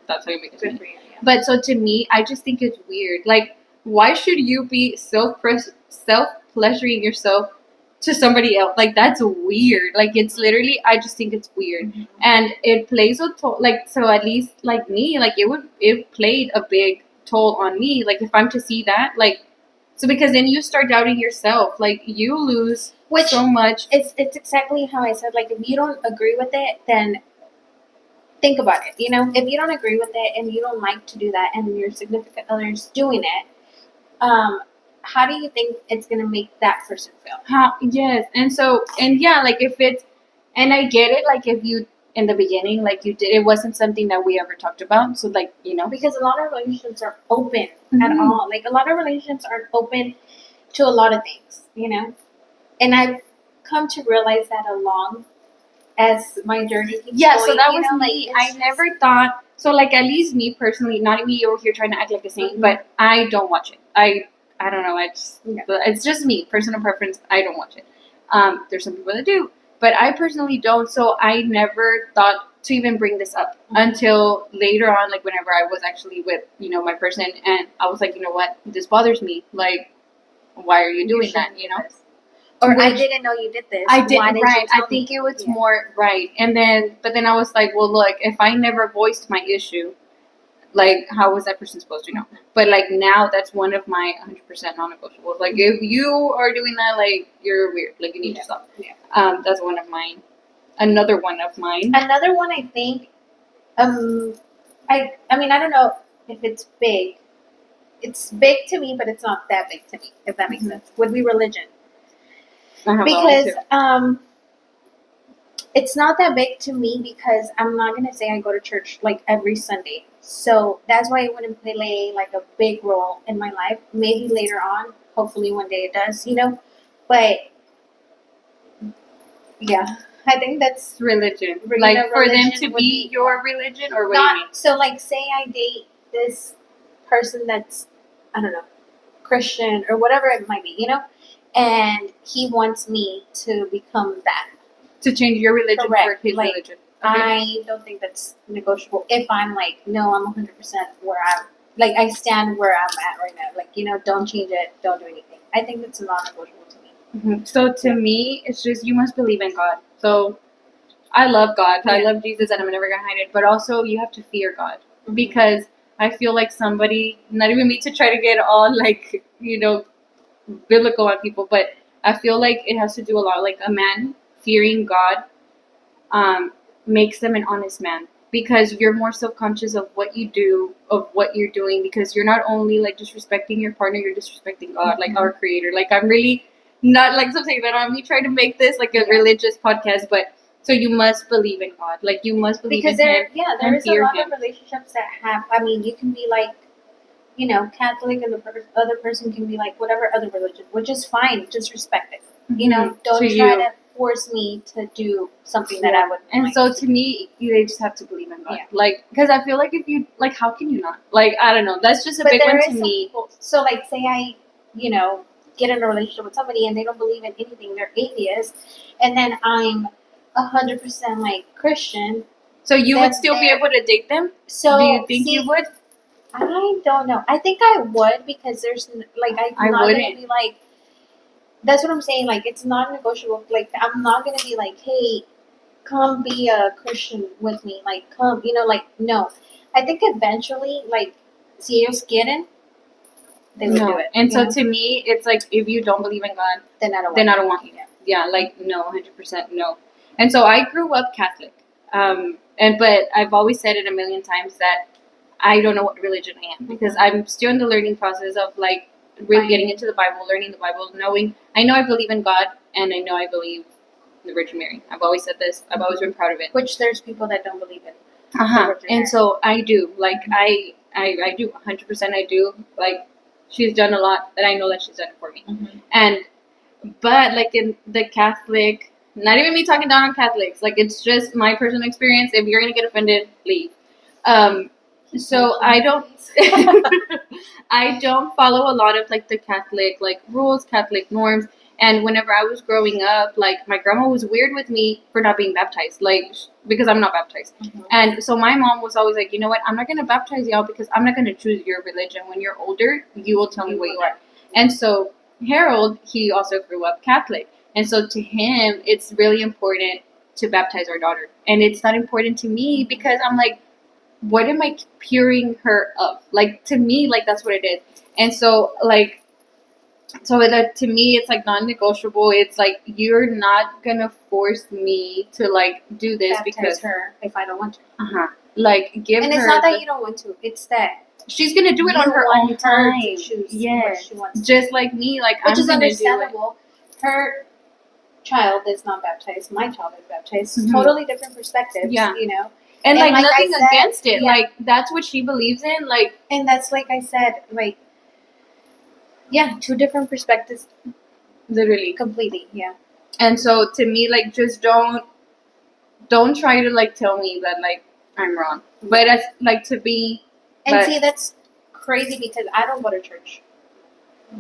Speaker 2: That's how you make your money.
Speaker 1: Good for you. Yeah.
Speaker 2: But so to me, I just think it's weird. Like, why should you be self pleasuring yourself to somebody else. Like, that's weird. Like, it's literally, I just think it's weird.
Speaker 1: Mhm.
Speaker 2: And it plays a toll, like, so at least, like, me, like, it played a big toll on me. Like, if I'm to see that, like, so because then you start doubting yourself. Like, you lose
Speaker 1: Which
Speaker 2: so much.
Speaker 1: it's exactly how I said. Like, if you don't agree with it, then think about it. You know, if you don't agree with it and you don't like to do that, and your significant other is doing it, how do you think it's gonna make that person feel?
Speaker 2: How, yes. And so, and yeah, like, if it's, and I get it, like, if you, in the beginning, like, you did, it wasn't something that we ever talked about. So, like, you know,
Speaker 1: Because a lot of relationships are open at
Speaker 2: Mhm.
Speaker 1: all. Like, a lot of relationships aren't open to a lot of things, you know. And I've come to realize that along as my journey keeps
Speaker 2: Yeah,
Speaker 1: going.
Speaker 2: so that
Speaker 1: you
Speaker 2: was
Speaker 1: know,
Speaker 2: me.
Speaker 1: like,
Speaker 2: I never thought so. Like, at least me personally, not me over here trying to act like a saint,
Speaker 1: Mhm.
Speaker 2: but I don't watch it. I don't know. I just
Speaker 1: Yeah.
Speaker 2: it's just me, personal preference. I don't watch it. There's some people that do, but I personally don't. So I never thought to even bring this up until later on, like whenever I was actually with my person, and I was like, you know what, this bothers me. Like, why are you doing that? You know.
Speaker 1: Or I
Speaker 2: Which-
Speaker 1: didn't know you did this.
Speaker 2: I did
Speaker 1: Why didn't
Speaker 2: right.
Speaker 1: you tell
Speaker 2: I think
Speaker 1: me?
Speaker 2: it was
Speaker 1: Yeah.
Speaker 2: more right, and then but then I was like, well, look, if I never voiced my issue, like, how was that person supposed to know? But like now, that's one of my 100% non-negotiables. Like, if you are doing that, like, you're weird. Like, you need to stop.
Speaker 1: Yeah.
Speaker 2: That's one of mine. Another one of mine.
Speaker 1: Another one, I think. I mean, I don't know if it's big. It's big to me, but it's not that big to me. If that makes
Speaker 2: Mhm.
Speaker 1: sense, would be religion.
Speaker 2: I have that one
Speaker 1: Because
Speaker 2: too.
Speaker 1: it's not that big to me because I'm not gonna say I go to church like every Sunday. So that's why it wouldn't play like a big role in my life. Maybe later on, hopefully one day it does, you know. But yeah, I think that's
Speaker 2: Religion.
Speaker 1: You
Speaker 2: Like,
Speaker 1: know,
Speaker 2: for them
Speaker 1: religion
Speaker 2: to
Speaker 1: would
Speaker 2: be
Speaker 1: be-
Speaker 2: your religion, or what do you mean?
Speaker 1: not so. Like, say I date this person that's, I don't know, Christian or whatever it might be, you know, and he wants me to become that.
Speaker 2: To change your religion
Speaker 1: Correct.
Speaker 2: for his
Speaker 1: Like,
Speaker 2: religion.
Speaker 1: I don't think that's negotiable. If I'm like, no, I'm 100% where I'm, like, I stand where I'm at right now. Like, you know, don't change it, don't do anything. I think that's non-negotiable to me.
Speaker 2: So to me, it's just, you must believe in God. So I love God. I
Speaker 1: Yeah.
Speaker 2: love Jesus, and I'm never gonna hide it. But also, you have to fear God,
Speaker 1: Mhm.
Speaker 2: because I feel like somebody, not even me to try to get all like biblical on people, but I feel like it has to do a lot. Like, a man fearing God makes them an honest man, because you're more self-conscious of what you do, of what you're doing, because you're not only like disrespecting your partner, you're disrespecting God, like our creator. Like, I'm really not like something that I'm me trying to make this like a religious podcast, but so you must believe in God. Like, you must believe
Speaker 1: Because
Speaker 2: in Him.
Speaker 1: there
Speaker 2: and
Speaker 1: is a
Speaker 2: fear
Speaker 1: lot
Speaker 2: Him.
Speaker 1: of relationships that have, I mean, you can be like, you know, Catholic, and the other person can be like whatever other religion, which is fine. Just respect it. You know, don't
Speaker 2: To
Speaker 1: try
Speaker 2: you.
Speaker 1: to force me to do something that I would.
Speaker 2: And
Speaker 1: like
Speaker 2: so
Speaker 1: to
Speaker 2: to
Speaker 1: do.
Speaker 2: me, they just have to believe in God.
Speaker 1: Yeah.
Speaker 2: Like, because I feel like if you, like, how can you not? Like, I don't know. That's just a
Speaker 1: But
Speaker 2: big
Speaker 1: there
Speaker 2: one
Speaker 1: is
Speaker 2: to
Speaker 1: some
Speaker 2: me.
Speaker 1: people. So, like, say I, you know, get in a relationship with somebody and they don't believe in anything. They're atheists, and then I'm 100% like Christian.
Speaker 2: So you would
Speaker 1: Then
Speaker 2: still be
Speaker 1: they're-
Speaker 2: able to date them?
Speaker 1: So
Speaker 2: Do you think
Speaker 1: see,
Speaker 2: you would?
Speaker 1: I don't know. I think I would, because there's like I'm
Speaker 2: I
Speaker 1: not
Speaker 2: wouldn't.
Speaker 1: gonna be like. That's what I'm saying. Like, it's not negotiable. Like, I'm not gonna be like, hey, come be a Christian with me. Like, come, you know, like, no. I think eventually, like, si ellos quieren, they would do it.
Speaker 2: And
Speaker 1: you
Speaker 2: so
Speaker 1: know?
Speaker 2: to me, it's like, if you don't believe in God,
Speaker 1: Then I don't.
Speaker 2: then I
Speaker 1: want
Speaker 2: don't want you. Yeah, like, no, 100% no. And so I grew up Catholic, but I've always said it a million times that I don't know what religion I am, because I'm still in the learning process of like really getting into the Bible, learning the Bible, knowing. I know I believe in God, and I know I believe in the Virgin Mary. I've always said this. I've always been proud of it.
Speaker 1: Which there's people that don't believe in.
Speaker 2: And so I do. Like, I do 100%. I do. Like, she's done a lot that I know that she's done for me. And but like, in the Catholic, not even me talking down on Catholics, like, it's just my personal experience. If you're gonna get offended, leave. So I don't I don't follow a lot of like the Catholic like rules, Catholic norms. And whenever I was growing up, like, my grandma was weird with me for not being baptized, like, because I'm not baptized. And so my mom was always like, you know what, I'm not gonna baptize y'all because I'm not gonna choose your religion. When you're older, you will tell me what you are. And so Harold, he also grew up Catholic. And so to him, it's really important to baptize our daughter. And it's not important to me because I'm like, what am I curing her of? Like, to me, like, that's what it is. And so, like, so that to me, it's like non-negotiable. It's like, you're not gonna force me to like do this
Speaker 1: Baptize
Speaker 2: because
Speaker 1: her if I don't want to.
Speaker 2: like give
Speaker 1: And
Speaker 2: her.
Speaker 1: it's not that you don't want to. It's that
Speaker 2: she's gonna do it
Speaker 1: you
Speaker 2: on her
Speaker 1: want
Speaker 2: own
Speaker 1: her
Speaker 2: time.
Speaker 1: to choose what
Speaker 2: Yes,
Speaker 1: she wants to
Speaker 2: just
Speaker 1: do.
Speaker 2: like me. Like,
Speaker 1: Which
Speaker 2: I'm
Speaker 1: is
Speaker 2: gonna do it.
Speaker 1: understandable. Her child is not baptized. My child is baptized.
Speaker 2: Mhm.
Speaker 1: Totally different perspectives.
Speaker 2: Yeah.
Speaker 1: You know.
Speaker 2: And like
Speaker 1: like I
Speaker 2: nothing
Speaker 1: said,
Speaker 2: against it.
Speaker 1: yeah.
Speaker 2: Like, that's what she believes in. Like,
Speaker 1: And that's like I said, like, yeah, two different perspectives
Speaker 2: literally.
Speaker 1: completely. Yeah.
Speaker 2: And so to me, like, just don't try to like tell me that like I'm wrong. But as like to be.
Speaker 1: And
Speaker 2: But
Speaker 1: see, that's crazy because I don't go to church.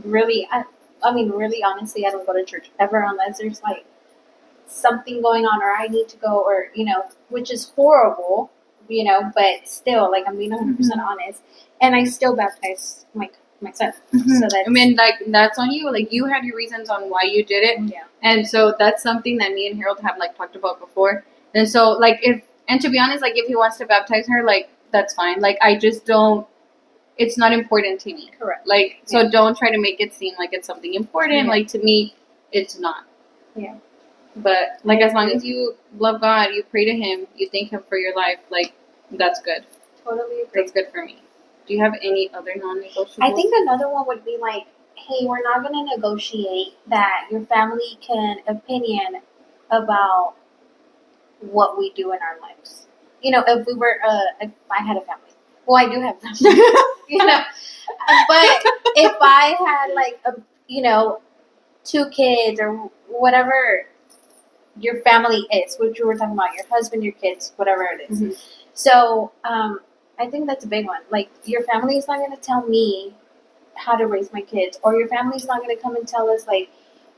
Speaker 1: Really, I mean, really, honestly, I don't go to church ever unless there's like something going on or I need to go or, you know, which is horrible, you know, but still, like, I'm being 100% honest. And I still baptize my son. So that's,
Speaker 2: I mean, like, that's on you. Like, you had your reasons on why you did it.
Speaker 1: yeah.
Speaker 2: And so that's something that me and Harold have like talked about before. And so like and to be honest, like if he wants to baptize her, like that's fine. Like I just don't. It's not important to me.
Speaker 1: Correct.
Speaker 2: Like so, don't try to make it seem like it's something important.
Speaker 1: Yeah.
Speaker 2: Like to me, it's not.
Speaker 1: Yeah.
Speaker 2: But like as long as you love God, you pray to Him, you thank Him for your life. Like that's good.
Speaker 1: Totally agree.
Speaker 2: That's good for me. Do you have any other non-negotiables?
Speaker 1: I think another one would be like, hey, we're not going to negotiate that your family can opinion about what we do in our lives. You know, if we were, if I had a family. Well, I do have family. You know, but if I had like you know, 2 kids or whatever your family is, which you were talking about, your husband, your kids, whatever it is.
Speaker 2: Mm-hmm.
Speaker 1: So, I think that's a big one. Like, your family is not going to tell me how to raise my kids, or your family's not going to come and tell us like,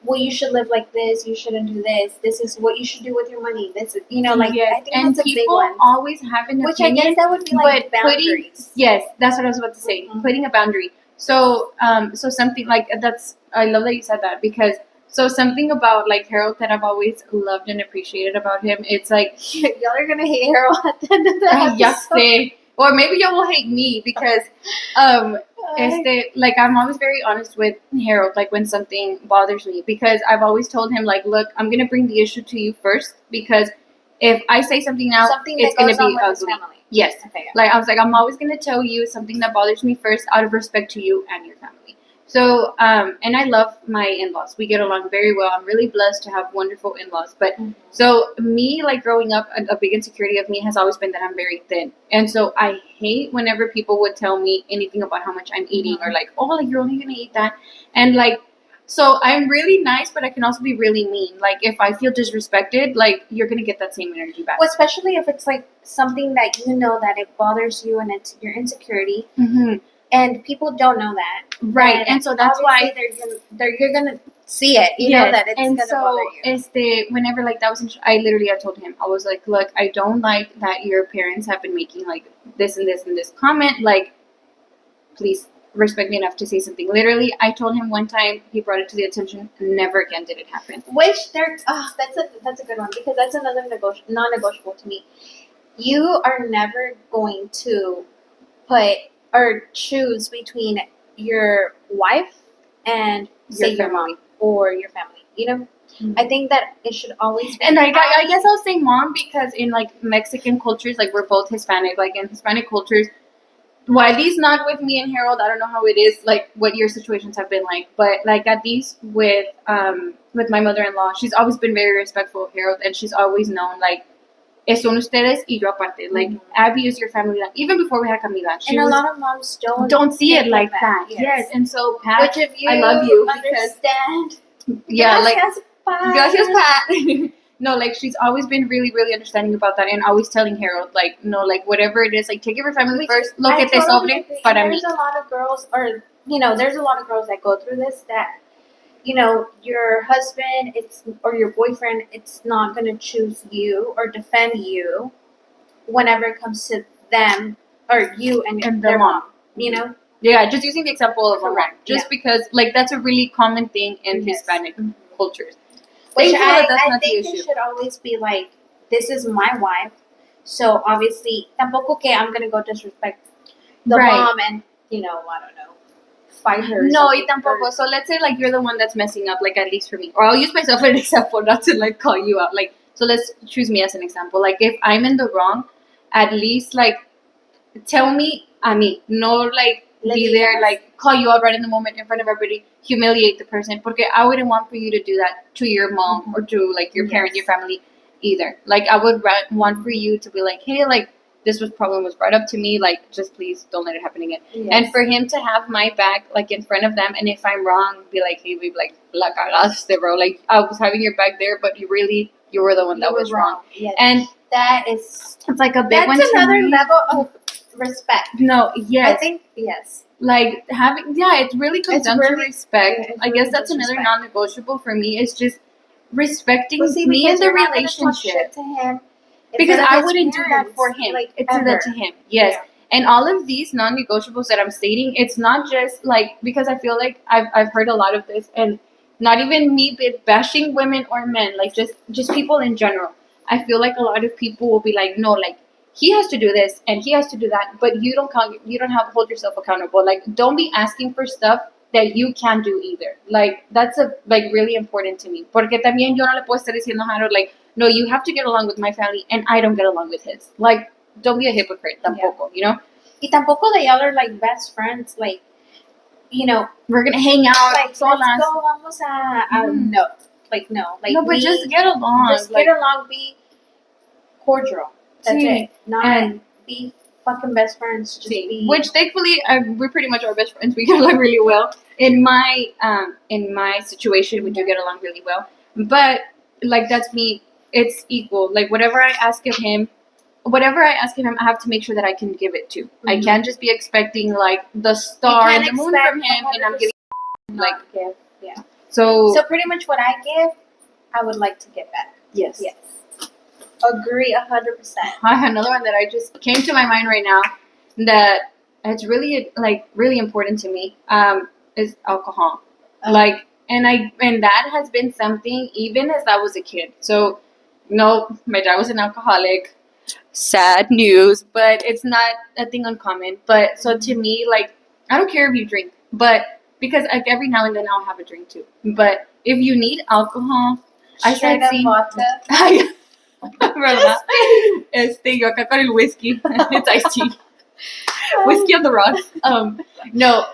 Speaker 1: well, you should live like this, you shouldn't do this, this is what you should do with your money, this is, you know, like, I think
Speaker 2: and
Speaker 1: that's a big
Speaker 2: people
Speaker 1: one.
Speaker 2: always have an
Speaker 1: Which
Speaker 2: opinion,
Speaker 1: I guess that would be like boundaries.
Speaker 2: yes, that's what I was about to say.
Speaker 1: Mhm.
Speaker 2: Putting a boundary. So, so something like that's. I love that you said that because so something about like Harold that I've always loved and appreciated about him. It's like
Speaker 1: Y'all are gonna hate Harold at the end of the episode.
Speaker 2: yes, or maybe y'all will hate me because like I'm always very honest with Harold, like when something bothers me, because I've always told him like, look, I'm gonna bring the issue to you first, because if I say something now, it's gonna be ugly. Yes,
Speaker 1: Okay, yeah.
Speaker 2: like I was like, I'm always gonna tell you something that bothers me first, out of respect to you and your family. So, and I love my in-laws. We get along very well. I'm really blessed to have wonderful in-laws. But so me, like growing up, a big insecurity of me has always been that I'm very thin. And so I hate whenever people would tell me anything about how much I'm eating, or like, oh, like you're only gonna eat that. And like, so I'm really nice, but I can also be really mean. Like if I feel disrespected, like you're gonna get that same energy back.
Speaker 1: Well, especially if it's like something that you know that it bothers you and it's your insecurity. And people don't know that,
Speaker 2: right? And so that's why
Speaker 1: you're gonna see it. You know that it's gonna bother you.
Speaker 2: Whenever like that was, I told him, I was like, look, I don't like that your parents have been making like this and this and this comment. Like, please respect me enough to say something. Literally, I told him one time. He brought it to the attention. Never again did it happen.
Speaker 1: Which that's a good one, because that's another non-negotiable to me. You are never going to put or choose between your wife and say your mom or your family. You know, I think that it should always be.
Speaker 2: And I guess I'll say mom, because in like Mexican cultures, like we're both Hispanic. Like in Hispanic cultures, while at least not with me and Harold, I don't know how it is, like what your situations have been like, but like at least with my mother-in-law, she's always been very respectful of Harold, and she's always known like, son ustedes y yo aparte. Like, Abby is your family. Even before we had Camila.
Speaker 1: And a lot of moms don't
Speaker 2: see it like that. Yes. And so, Pat,
Speaker 1: which if you
Speaker 2: I love you.
Speaker 1: Understand.
Speaker 2: Yeah,
Speaker 1: gracias,
Speaker 2: like, gracias, Pat. No, like, she's always been really, really understanding about that, and always telling Harold, like, no, like, whatever it is, like, take your family first. Lo que te sobre para mí.
Speaker 1: There's a lot of girls, or, you know, there's a lot of girls that go through this that, you know, your husband, or your boyfriend, it's not going to choose you or defend you whenever it comes to them or you and their mom, you know?
Speaker 2: Yeah, just using the example of a mom. Just because, like, that's a really common thing in Hispanic cultures.
Speaker 1: Which
Speaker 2: Thankful that that's
Speaker 1: I
Speaker 2: not the
Speaker 1: think it
Speaker 2: issue.
Speaker 1: should always be like, this is my wife, so obviously, tampoco que I'm gonna go disrespect the
Speaker 2: Right.
Speaker 1: mom and I don't know, fight her. Or
Speaker 2: No,
Speaker 1: something,
Speaker 2: y tampoco.
Speaker 1: or-
Speaker 2: So let's say like you're the one that's messing up, like at least for me, or I'll use myself as an example, not to like call you out. Like, so let's choose me as an example. Like, if I'm in the wrong, at least like tell me. I mean, no, like
Speaker 1: Le
Speaker 2: be there,
Speaker 1: digas.
Speaker 2: like call you out right in the moment in front of everybody, humiliate the person. Porque I wouldn't want for you to do that to your mom
Speaker 1: Mhm.
Speaker 2: or to like your parent,
Speaker 1: Yes.
Speaker 2: your family, either. Like, I would want for you to be like, hey, like this problem was brought up to me. Like, just please don't let it happen again.
Speaker 1: Yes.
Speaker 2: And for him to have my back, like in front of them, and if I'm wrong, be like, hey, babe, like, la cagaste, bro. Like, I was having your back there, but you were the one that
Speaker 1: You were
Speaker 2: was wrong.
Speaker 1: Yes.
Speaker 2: And
Speaker 1: that is
Speaker 2: it's like a big one.
Speaker 1: that's
Speaker 2: to
Speaker 1: another
Speaker 2: me.
Speaker 1: level of respect.
Speaker 2: No, yes.
Speaker 1: I think yes.
Speaker 2: Like having, yeah, it really comes
Speaker 1: It's
Speaker 2: down
Speaker 1: really-
Speaker 2: to respect.
Speaker 1: yeah, it's
Speaker 2: I
Speaker 1: really
Speaker 2: guess that's
Speaker 1: just
Speaker 2: another
Speaker 1: respect.
Speaker 2: non-negotiable for me. Is just respecting
Speaker 1: Well, see,
Speaker 2: me
Speaker 1: because
Speaker 2: in the
Speaker 1: you're not gonna talk
Speaker 2: relationship.
Speaker 1: shit to him in
Speaker 2: Because
Speaker 1: front of
Speaker 2: I
Speaker 1: his
Speaker 2: wouldn't do that
Speaker 1: parents,
Speaker 2: for him.
Speaker 1: like,
Speaker 2: It's
Speaker 1: ever.
Speaker 2: that to him. Yes.
Speaker 1: Yeah.
Speaker 2: And all of these non-negotiables that I'm stating, it's not just like, because I feel like I've heard a lot of this, and not even me bashing women or men, like just people in general. I feel like a lot of people will be like, no, like he has to do this and he has to do that, but you don't have to hold yourself accountable. Like, don't be asking for stuff that you can't do either. Like, that's really important to me. Porque también yo no le puedo estar diciendo a Harold, like, no, you have to get along with my family and I don't get along with his. Like, don't be a hypocrite tampoco, you know?
Speaker 1: Y tampoco that y'all are like best friends, like,
Speaker 2: We're gonna hang out,
Speaker 1: like, let's
Speaker 2: solas.
Speaker 1: go, vamos a,
Speaker 2: Mhm.
Speaker 1: no. Like, no. Like,
Speaker 2: No, but
Speaker 1: we
Speaker 2: just get along.
Speaker 1: just
Speaker 2: like,
Speaker 1: get along, be cordial. That's
Speaker 2: Sí.
Speaker 1: it. Not
Speaker 2: And-
Speaker 1: be fucking best friends. Just
Speaker 2: Sí.
Speaker 1: be.
Speaker 2: Which thankfully we're pretty much our best friends. We get along really well. In my situation, we do get along really well. But like, that's me. It's equal. Like, whatever I ask of him, I have to make sure that I can give it to. I
Speaker 1: Mhm.
Speaker 2: can't just be expecting like the
Speaker 1: You
Speaker 2: star
Speaker 1: can't
Speaker 2: and the moon
Speaker 1: expect
Speaker 2: from him, and I'm giving like
Speaker 1: not give. Yeah.
Speaker 2: so.
Speaker 1: So pretty much what I give, I would like to get back.
Speaker 2: Yes.
Speaker 1: Yes. Agree 100%.
Speaker 2: I have another one that I just came to my mind right now that it's really really important to me. Is alcohol. Like, and that has been something even as I was a kid. So, no, my dad was an alcoholic. Sad news, but it's not a thing uncommon. But so to me, like, I don't care if you drink, but because like every now and then I'll have a drink too. But if you need alcohol, I
Speaker 1: Straight
Speaker 2: said,
Speaker 1: up
Speaker 2: see,
Speaker 1: vodka.
Speaker 2: ¿verdad? Yo acá con el whiskey. It's iced tea. Whiskey on the rocks. No,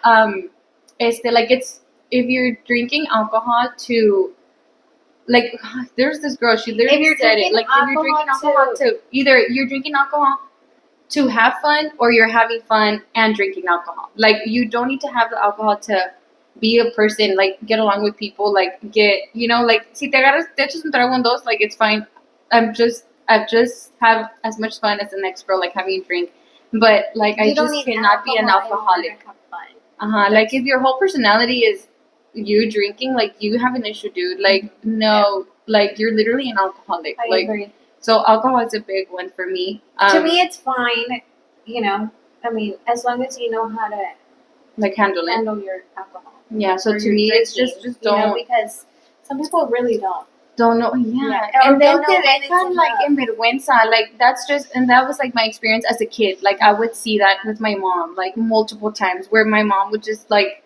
Speaker 2: like, it's, if you're drinking alcohol to, like, there's this girl, she literally
Speaker 1: If you're
Speaker 2: said it,
Speaker 1: drinking
Speaker 2: like, if you're drinking alcohol to, either you're drinking alcohol to have fun or you're having fun and drinking alcohol. Like, you don't need to have the alcohol to be a person, like, get along with people, like, like, si te echas un trago en dos, like, it's fine. I've just have as much fun as the next girl, like, having a drink. But, like, I
Speaker 1: You don't
Speaker 2: just
Speaker 1: need
Speaker 2: cannot be an
Speaker 1: alcohol in order
Speaker 2: alcoholic.
Speaker 1: to have fun.
Speaker 2: Like, if your whole personality is you drinking, like, you have an issue, dude. Like, no, like, you're literally an alcoholic.
Speaker 1: I
Speaker 2: like,
Speaker 1: agree.
Speaker 2: so alcohol is a big one for me.
Speaker 1: To me, it's fine. I mean, as long as you know how to
Speaker 2: like, handle it.
Speaker 1: handle your alcohol.
Speaker 2: Yeah. So
Speaker 1: Or
Speaker 2: to
Speaker 1: your
Speaker 2: me, it's
Speaker 1: drinking,
Speaker 2: just don't
Speaker 1: because some people really don't.
Speaker 2: know. Yeah.
Speaker 1: Or
Speaker 2: And then
Speaker 1: don't know
Speaker 2: te
Speaker 1: when it's
Speaker 2: dejan, like,
Speaker 1: enough.
Speaker 2: en vergüenza. Like, that's just, and that was like my experience as a kid. Like, I would see that with my mom, like, multiple times, where my mom would just, like,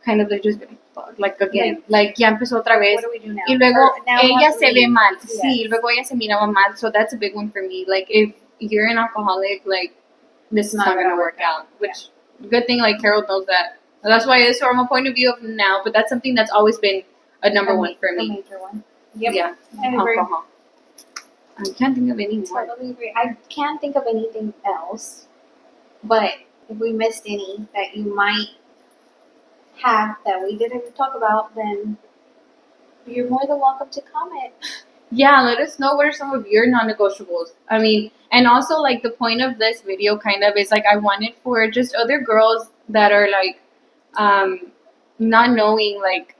Speaker 2: kind of like just be like, fuck, like, again, like, ya empezó otra vez.
Speaker 1: What do we do now?
Speaker 2: Y luego
Speaker 1: Or now we
Speaker 2: ella
Speaker 1: have to
Speaker 2: se ve
Speaker 1: leave.
Speaker 2: mal.
Speaker 1: Yes.
Speaker 2: Sí, luego ella se miraba mal. So that's a big one for me. Like, if you're an alcoholic, like, this is not going to work out. Which, good thing, like, Carol knows that. And that's why it's from a point of view of now, but that's something that's always been a number one for
Speaker 1: A
Speaker 2: me.
Speaker 1: major one. Yep.
Speaker 2: Yeah,
Speaker 1: I agree.
Speaker 2: alcohol. I can't think of any more.
Speaker 1: Totally agree. I can't think of anything else, but if we missed any that you might have that we didn't talk about, then you're more than welcome to comment.
Speaker 2: Yeah, let us know what are some of your non-negotiables. I mean, and also, like, the point of this video kind of is, like, I wanted for just other girls that are, like, not knowing, like,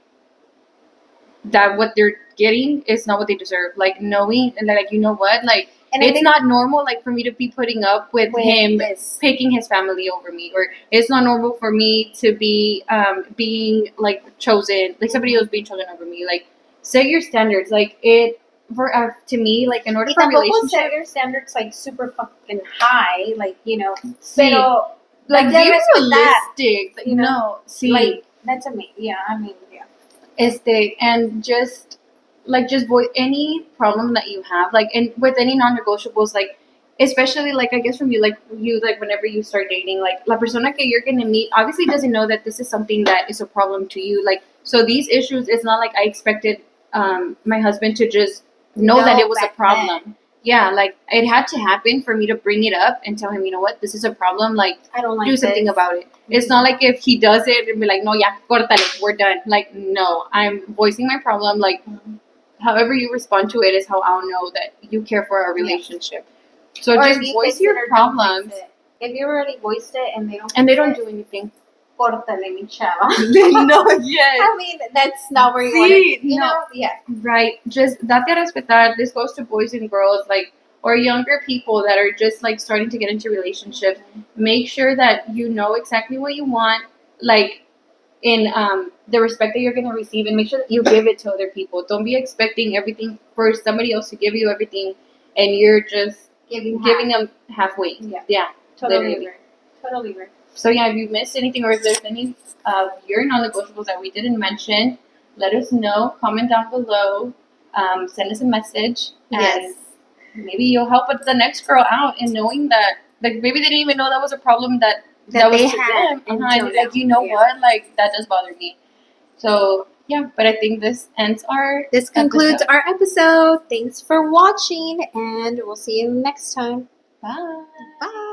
Speaker 2: that what they're getting is not what they deserve. Like, knowing, and like, you know what, like,
Speaker 1: And I
Speaker 2: it's
Speaker 1: think
Speaker 2: not normal, like, for me to be putting up with him
Speaker 1: this.
Speaker 2: picking his family over me, or it's not normal for me to be being, like, chosen, like, somebody else being chosen over me. Like, set your standards. Like it for to me, like in order
Speaker 1: Y
Speaker 2: for a
Speaker 1: tampoco set
Speaker 2: relationship,
Speaker 1: your standards like super fucking high, like, you know,
Speaker 2: see,
Speaker 1: pero
Speaker 2: like
Speaker 1: de
Speaker 2: be
Speaker 1: respetar,
Speaker 2: realistic.
Speaker 1: you know,
Speaker 2: No, see,
Speaker 1: like, that's a me. Yeah, I mean, yeah.
Speaker 2: and just like just voice any problem that you have, like, and with any non-negotiables, like especially like I guess from you, like whenever you start dating, like la persona que you're gonna meet obviously doesn't know that this is something that is a problem to you, like so these issues, it's not like I expected my husband to just know that it was a
Speaker 1: back
Speaker 2: problem.
Speaker 1: then.
Speaker 2: Yeah, like it had to happen for me to bring it up and tell him, you know what, this is a problem, like
Speaker 1: I don't like
Speaker 2: do something
Speaker 1: this.
Speaker 2: about it. It's not like if he does it and be like, no, ya, córtale, we're done. Like, no, I'm voicing my problem. Like, however you respond to it is how I'll know that you care for our relationship. So
Speaker 1: Or
Speaker 2: just
Speaker 1: if you
Speaker 2: voice
Speaker 1: fix it
Speaker 2: your
Speaker 1: or don't
Speaker 2: problems,
Speaker 1: fix it. If you already voiced it and they don't
Speaker 2: and they
Speaker 1: fix
Speaker 2: don't
Speaker 1: it,
Speaker 2: do anything.
Speaker 1: córtale, mi chava.
Speaker 2: No, yes.
Speaker 1: I mean, that's not where you want to be. You know? Yeah.
Speaker 2: Right. Just date a respetar. This goes to boys and girls, like, or younger people that are just like starting to get into relationships. Make sure that you know exactly what you want, like in the respect that you're gonna receive, and make sure that you give it to other people. Don't be expecting everything for somebody else to give you everything, and you're just giving them halfway. Yeah.
Speaker 1: Totally
Speaker 2: literally.
Speaker 1: agree. Totally agree.
Speaker 2: So yeah, if you missed anything or if there's any of your non-negotiables that we didn't mention, let us know. Comment down below. Send us a message, and maybe you'll help the next girl out in knowing that, like, maybe they didn't even know that was a problem that was
Speaker 1: they
Speaker 2: to
Speaker 1: had
Speaker 2: them.
Speaker 1: until
Speaker 2: And like, you know what, like that does bother me. So yeah, but I think this ends our.
Speaker 1: This concludes
Speaker 2: episode.
Speaker 1: our episode. Thanks for watching, and we'll see you next time.
Speaker 2: Bye.
Speaker 1: Bye.